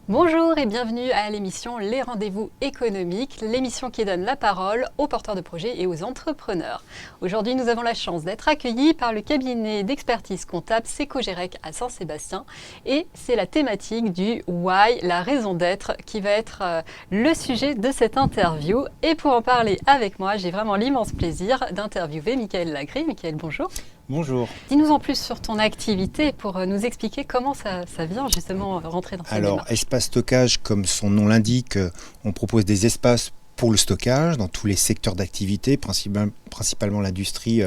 Bonjour et bienvenue à l'émission Les Rendez-vous économiques, l'émission qui donne la parole aux porteurs de projets et aux entrepreneurs. Aujourd'hui, nous avons la chance d'être accueillis par le cabinet d'expertise comptable Secogérec à Saint-Sébastien et c'est la thématique du Why, la raison d'être, qui va être le sujet de cette interview. Et pour en parler avec moi, j'ai vraiment l'immense plaisir d'interviewer Michael Lagré. Michael, bonjour. Bonjour. Dis-nous en plus sur ton activité pour nous expliquer comment ça vient justement rentrer dans cette démarche. Alors, espace stockage, comme son nom l'indique, on propose des espaces pour le stockage dans tous les secteurs d'activité, principalement l'industrie,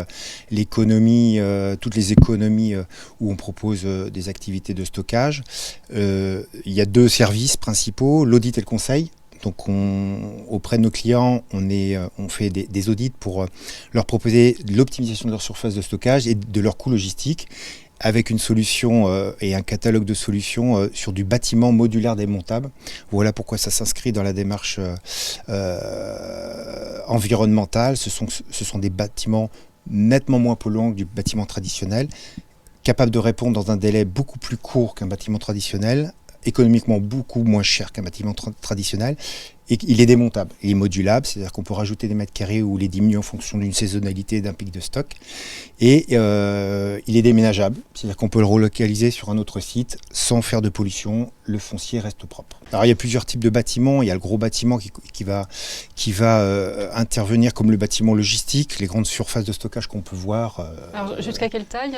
l'économie, toutes les économies où on propose des activités de stockage. Il y a deux services principaux, l'audit et le conseil. Donc auprès de nos clients, on fait des audits pour leur proposer l'optimisation de leur surface de stockage et de leur coût logistique avec une solution et un catalogue de solutions sur du bâtiment modulaire démontable. Voilà pourquoi ça s'inscrit dans la démarche environnementale. Ce sont des bâtiments nettement moins polluants que du bâtiment traditionnel, capables de répondre dans un délai beaucoup plus court qu'un bâtiment traditionnel, économiquement beaucoup moins cher qu'un bâtiment traditionnel, et il est démontable, il est modulable, c'est-à-dire qu'on peut rajouter des mètres carrés ou les diminuer en fonction d'une saisonnalité et d'un pic de stock, et il est déménageable, c'est-à-dire qu'on peut le relocaliser sur un autre site sans faire de pollution, le foncier reste propre. Alors il y a plusieurs types de bâtiments, il y a le gros bâtiment qui va intervenir comme le bâtiment logistique, les grandes surfaces de stockage qu'on peut voir. Alors jusqu'à quelle taille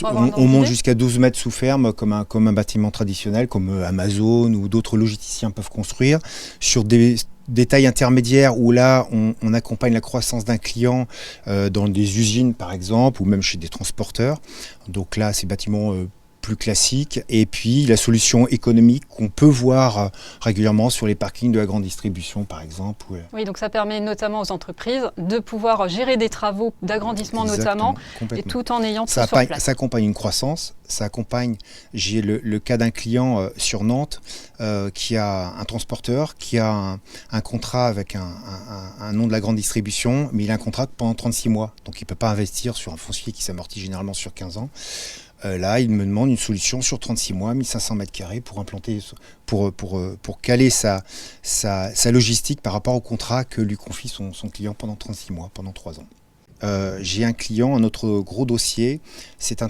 on monte jusqu'à 12 mètres sous ferme comme un bâtiment traditionnel, comme Amazon ou d'autres logisticiens peuvent construire, sur des tailles intermédiaires où là on accompagne la croissance d'un client dans des usines par exemple ou même chez des transporteurs. Donc là c'est bâtiments plus classique, et puis la solution économique qu'on peut voir régulièrement sur les parkings de la grande distribution par exemple. Oui, donc ça permet notamment aux entreprises de pouvoir gérer des travaux d'agrandissement notamment, et tout en ayant tout sur place. Ça accompagne une croissance, ça accompagne, j'ai le cas d'un client sur Nantes qui a un transporteur, qui a un contrat avec un nom de la grande distribution, mais il a un contrat pendant 36 mois, donc il ne peut pas investir sur un foncier qui s'amortit généralement sur 15 ans. Là, il me demande une solution sur 36 mois, 1500 mètres carrés pour implanter, pour caler sa logistique par rapport au contrat que lui confie son client pendant 36 mois, pendant 3 ans. J'ai un client, un autre gros dossier, c'est un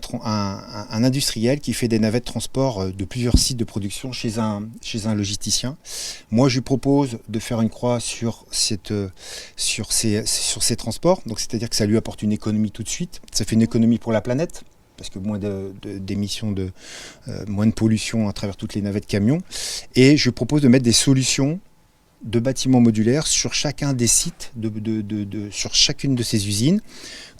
industriel qui fait des navettes de transport de plusieurs sites de production chez un logisticien. Moi, je lui propose de faire une croix sur ces transports, donc c'est-à-dire que ça lui apporte une économie tout de suite, ça fait une économie pour la planète, parce que moins d'émissions, moins de pollution à travers toutes les navettes camions. Et je propose de mettre des solutions de bâtiments modulaires sur chacun des sites, sur chacune de ces usines,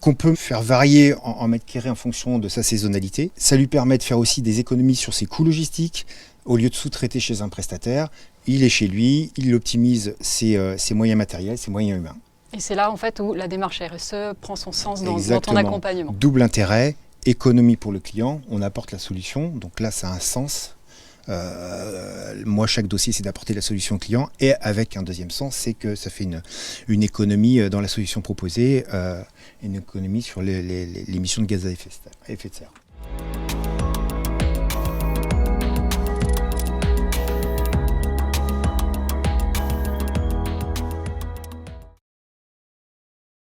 qu'on peut faire varier en mètres carrés en fonction de sa saisonnalité. Ça lui permet de faire aussi des économies sur ses coûts logistiques. Au lieu de sous-traiter chez un prestataire, il est chez lui, il optimise ses moyens matériels, ses moyens humains. Et c'est là en fait où la démarche RSE prend son sens dans ton accompagnement. Double intérêt. Économie pour le client, on apporte la solution, donc là ça a un sens. Moi chaque dossier c'est d'apporter la solution au client, et avec un deuxième sens c'est que ça fait une économie dans la solution proposée, une économie sur l'émission de gaz à effet de serre.